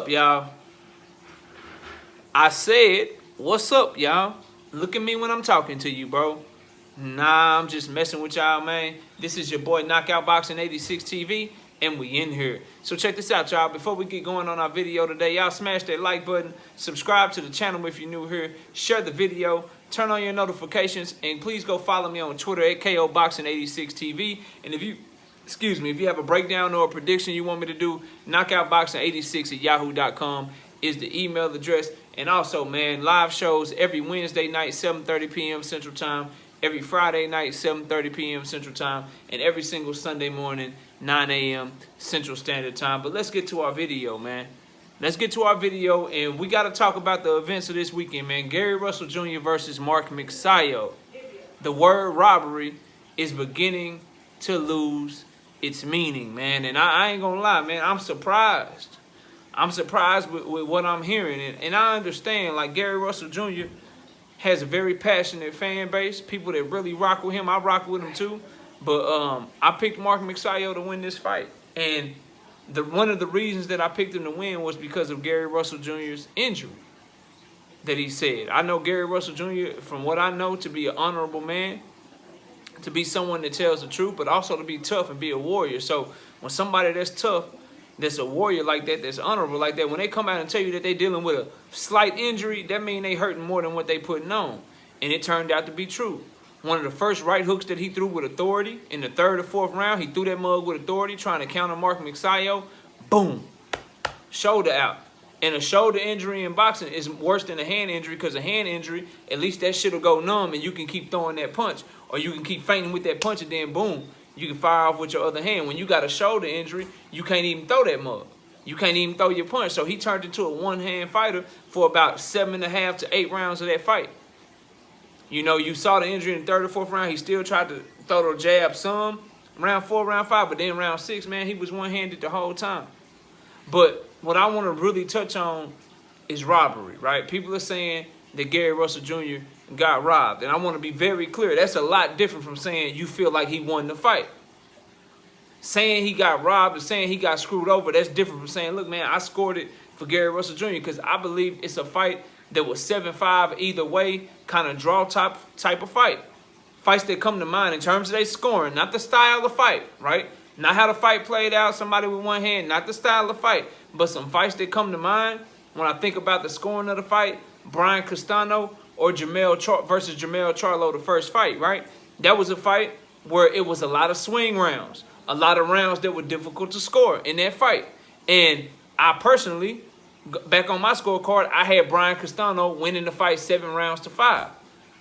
up, y'all? I said, what's up, y'all? Look at me when I'm talking to you, bro. Nah, I'm just messing with y'all, man. This is your boy Knockout Boxing 86 TV, and we in here. So check this out, y'all. Before we get going on our video today, y'all smash that like button, subscribe to the channel if you're new here, share the video, turn on your notifications, and please go follow me on Twitter at KOBoxing86 TV. And if you have a breakdown or a prediction you want me to do, knockoutboxing86 at yahoo.com is the email address. And also, man, live shows every Wednesday night, 7:30 p.m. Central Time, every Friday night, 7:30 p.m. Central Time, and every single Sunday morning, 9 a.m. Central Standard Time. But let's get to our video, man. Let's get to our video, and we got to talk about the events of this weekend, man. Gary Russell Jr. versus Mark Magsayo. The word robbery is beginning to lose its meaning, man. And I ain't gonna lie, man, I'm surprised. I'm surprised with what I'm hearing. And I understand, like, Gary Russell Jr. has a very passionate fan base, people that really rock with him. I rock with him too. But I picked Mark Magsayo to win this fight. And one of the reasons that I picked him to win was because of Gary Russell Jr.'s injury that he said. I know Gary Russell Jr., from what I know, to be an honorable man, to be someone that tells the truth, but also to be tough and be a warrior. So when somebody that's tough, that's a warrior like that, that's honorable like that, when they come out and tell you that they're dealing with a slight injury, that means they hurting more than what they putting on. And it turned out to be true. One of the first right hooks that he threw with authority in the third or fourth round, he threw that mug with authority, trying to counter Mark Magsayo. Boom. Shoulder out. And a shoulder injury in boxing is worse than a hand injury, because a hand injury, at least that shit will go numb and you can keep throwing that punch. Or you can keep feinting with that punch and then boom, you can fire off with your other hand. When you got a shoulder injury, you can't even throw that mug. You can't even throw your punch. So he turned into a one-hand fighter for about 7.5 to 8 rounds of that fight. You know, you saw the injury in the third or fourth round. He still tried to throw the jab some. Round 4, round 5, but then round 6, man, he was one-handed the whole time. But what I want to really touch on is robbery, right? People are saying that Gary Russell Jr. got robbed. And I want to be very clear. That's a lot different from saying you feel like he won the fight. Saying he got robbed and saying he got screwed over, that's different from saying, look, man, I scored it for Gary Russell Jr. because I believe it's a fight that was 7-5 either way, kind of draw type of fight. Fights that come to mind in terms of their scoring, not the style of fight, right? Not how the fight played out, somebody with one hand, not the style of fight, but some fights that come to mind when I think about the scoring of the fight, Brian Castano or versus Jermell Charlo, the first fight, right? That was a fight where it was a lot of swing rounds, a lot of rounds that were difficult to score in that fight. And I personally, back on my scorecard, I had Brian Castano winning the fight 7 rounds to 5,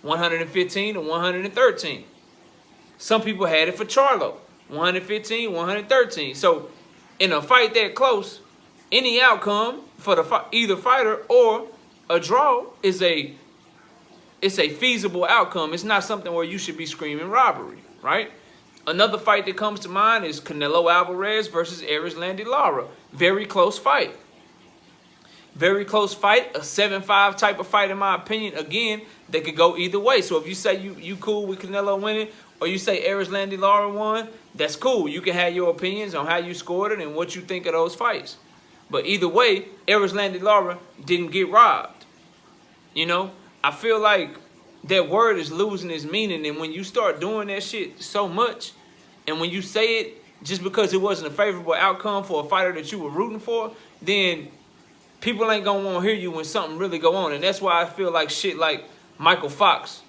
115 to 113. Some people had it for Charlo, 115, 113. So in a fight that close, any outcome for either fighter or a draw is a feasible outcome. It's not something where you should be screaming robbery, right? Another fight that comes to mind is Canelo Alvarez versus Erislandy Lara. Very close fight. Very close fight, a 7-5 type of fight in my opinion. Again, they could go either way. So if you say you cool with Canelo winning, or you say Erislandy Lara won, that's cool. You can have your opinions on how you scored it and what you think of those fights. But either way, Erislandy Lara didn't get robbed. You know, I feel like that word is losing its meaning. And when you start doing that shit so much, and when you say it just because it wasn't a favorable outcome for a fighter that you were rooting for, then people ain't gonna want to hear you when something really go on. And that's why I feel like shit like Michael Fox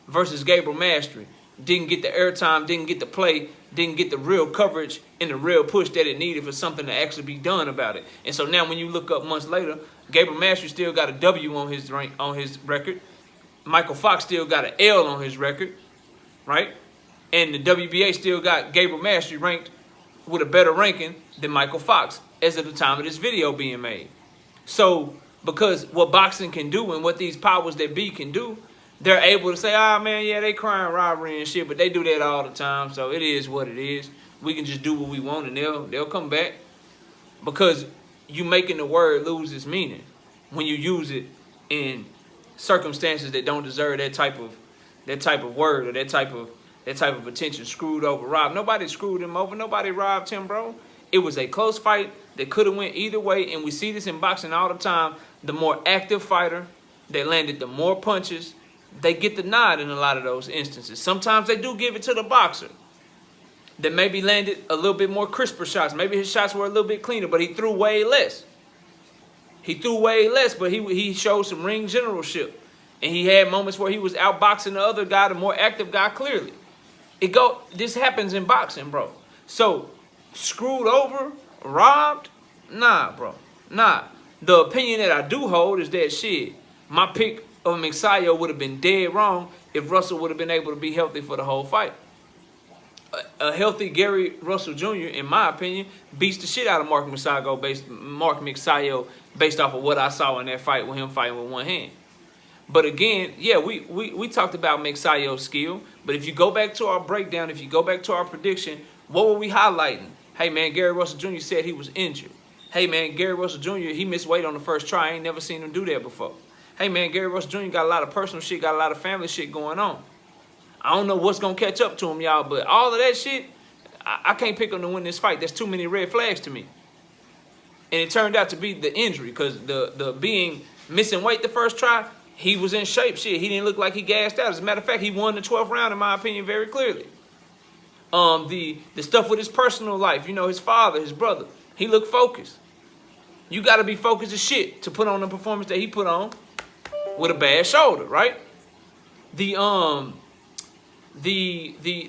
versus Gabriel Mastery didn't get the airtime, didn't get the play, didn't get the real coverage and the real push that it needed for something to actually be done about it. And so now when you look up months later, Gabriel Mastery still got a W on his record. Michael Fox still got an L on his record, right? And the WBA still got Gabriel Mastery ranked with a better ranking than Michael Fox as of the time of this video being made. So because what boxing can do and what these powers that be can do, they're able to say, man, yeah, they crying robbery and shit, but they do that all the time, so it is what it is. We can just do what we want and they'll come back. Because you making the word lose its meaning when you use it in circumstances that don't deserve that type of word or that type of attention. Screwed over, robbed. Nobody screwed him over. Nobody robbed him, bro. It was a close fight that could have went either way, and we see this in boxing all the time. The more active fighter that landed the more punches, they get the nod in a lot of those instances. Sometimes they do give it to the boxer that maybe landed a little bit more crisper shots. Maybe his shots were a little bit cleaner, but he threw way less. He threw way less, but he showed some ring generalship. And he had moments where he was outboxing the other guy, the more active guy, clearly. This happens in boxing, bro. So, screwed over, robbed? Nah, bro. Nah. The opinion that I do hold is that shit, my pick of Magsayo would have been dead wrong if Russell would have been able to be healthy for the whole fight. A healthy Gary Russell Jr., in my opinion, beats the shit out of Mark Magsayo based off of what I saw in that fight with him fighting with one hand. But again, yeah, we talked about Magsayo's skill. But if you go back to our breakdown, if you go back to our prediction, what were we highlighting? Hey, man, Gary Russell Jr. said he was injured. Hey, man, Gary Russell Jr., he missed weight on the first try. I ain't never seen him do that before. Hey, man, Gary Russell Jr. got a lot of personal shit, got a lot of family shit going on. I don't know what's going to catch up to him, y'all, but all of that shit, I can't pick him to win this fight. There's too many red flags to me. And it turned out to be the injury, because the being missing weight the first try, he was in shape. Shit, he didn't look like he gassed out. As a matter of fact, he won the 12th round, in my opinion, very clearly. The stuff with his personal life, you know, his father, his brother, he looked focused. You got to be focused as shit to put on the performance that he put on with a bad shoulder, right? The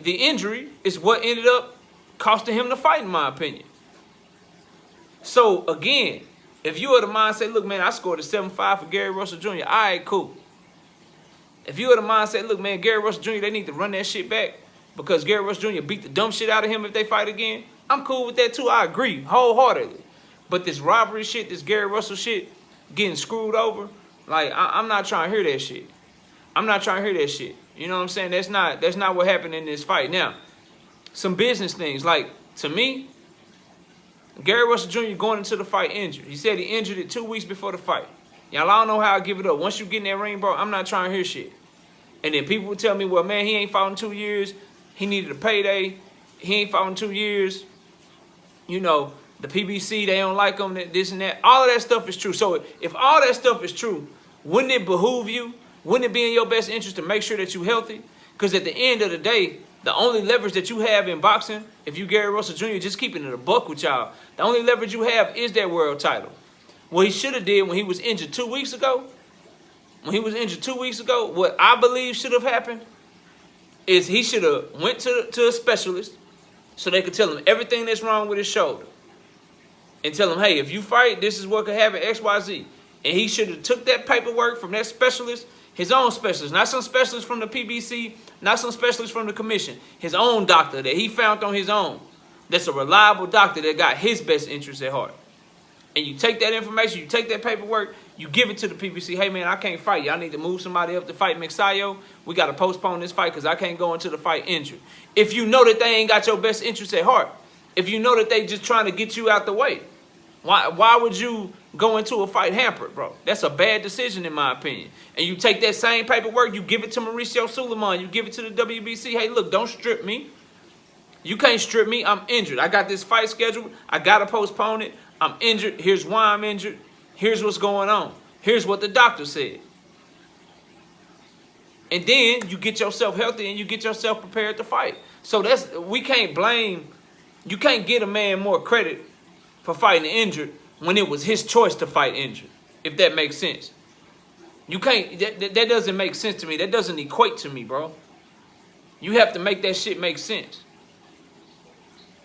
injury is what ended up costing him the fight, in my opinion. So, again, if you are the mindset, look, man, I scored a 7-5 for Gary Russell Jr., all right, cool. If you are the mindset, look, man, Gary Russell Jr., they need to run that shit back because Gary Russell Jr. beat the dumb shit out of him if they fight again, I'm cool with that too. I agree wholeheartedly. But this robbery shit, this Gary Russell shit, getting screwed over, like, I'm not trying to hear that shit. I'm not trying to hear that shit. You know what I'm saying? That's not what happened in this fight. Now, some business things. Like, to me, Gary Russell Jr. going into the fight injured. He said he injured it 2 weeks before the fight. Y'all, I don't know how I give it up. Once you get in that ring, bro, I'm not trying to hear shit. And then people would tell me, well, man, he ain't fought in 2 years. He needed a payday. He ain't fought in 2 years. You know, the PBC, they don't like him, this and that. All of that stuff is true. So if all that stuff is true, wouldn't it behoove you? Wouldn't it be in your best interest to make sure that you're healthy? Because at the end of the day, the only leverage that you have in boxing, if you Gary Russell Jr., just keeping it a buck with y'all, the only leverage you have is that world title. What he should have did when he was injured 2 weeks ago, what I believe should have happened is he should have went to a specialist so they could tell him everything that's wrong with his shoulder. And tell him, hey, if you fight, this is what could happen, X, Y, Z. And he should have took that paperwork from that specialist, his own specialist, not some specialist from the PBC, not some specialist from the commission, his own doctor that he found on his own. That's a reliable doctor that got his best interests at heart. And you take that information, you take that paperwork, you give it to the PBC. Hey, man, I can't fight. Y'all need to move somebody up to fight Magsayo. We got to postpone this fight because I can't go into the fight injured. If you know that they ain't got your best interests at heart, if you know that they just trying to get you out the way, why would you go into a fight hampered, bro? That's a bad decision, in my opinion. And you take that same paperwork, you give it to Mauricio Suleiman, you give it to the WBC. Hey, look, don't strip me. You can't strip me. I'm injured. I got this fight scheduled. I got to postpone it. I'm injured. Here's why I'm injured. Here's what's going on. Here's what the doctor said. And then you get yourself healthy and you get yourself prepared to fight. So we can't blame, you can't get a man more credit for fighting injured when it was his choice to fight injured, if that makes sense. You can't, that doesn't make sense to me. That doesn't equate to me, bro. You have to make that shit make sense.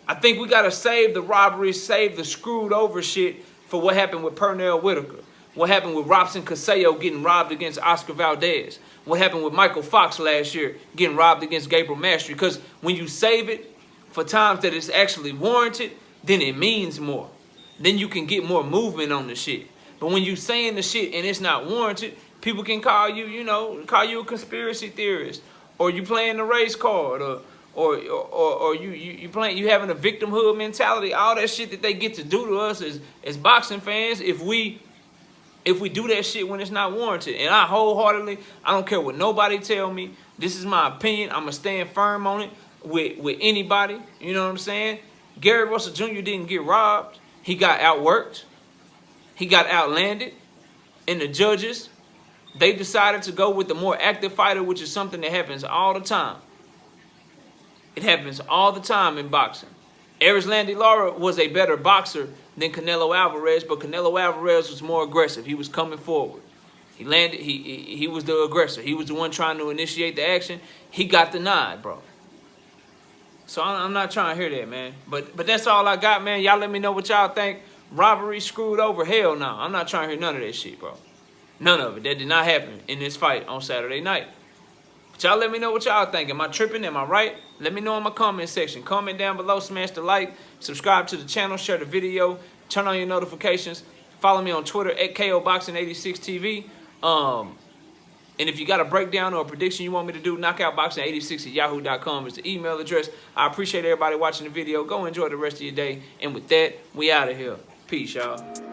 I think we got to save the robbery, save the screwed over shit for what happened with Pernell Whitaker. What happened with Robson Casello getting robbed against Oscar Valdez. What happened with Michael Fox last year getting robbed against Gabriel Mastery. Because when you save it for times that it's actually warranted, then it means more. Then you can get more movement on the shit. But when you saying the shit and it's not warranted, people can call you, you know, call you a conspiracy theorist. Or you playing the race card. Or you playing, you having a victimhood mentality. All that shit that they get to do to us as boxing fans if we do that shit when it's not warranted. And I wholeheartedly, I don't care what nobody tell me. This is my opinion. I'm going to stand firm on it with anybody. You know what I'm saying? Gary Russell Jr. didn't get robbed. He got outworked. He got outlanded. And the judges, they decided to go with the more active fighter, which is something that happens all the time. It happens all the time in boxing. Erislandy Lara was a better boxer than Canelo Alvarez, but Canelo Alvarez was more aggressive. He was coming forward. He landed. He was the aggressor. He was the one trying to initiate the action. He got the nod, bro. So I'm not trying to hear that, man. But that's all I got, man. Y'all let me know what y'all think. Robbery screwed over. Hell no. I'm not trying to hear none of that shit, bro. None of it. That did not happen in this fight on Saturday night. But y'all let me know what y'all think. Am I tripping? Am I right? Let me know in my comment section. Comment down below. Smash the like. Subscribe to the channel. Share the video. Turn on your notifications. Follow me on Twitter at KOBoxing86TV. And if you got a breakdown or a prediction you want me to do, knockoutboxing86@yahoo.com is the email address. I appreciate everybody watching the video. Go enjoy the rest of your day. And with that, we out of here. Peace, y'all.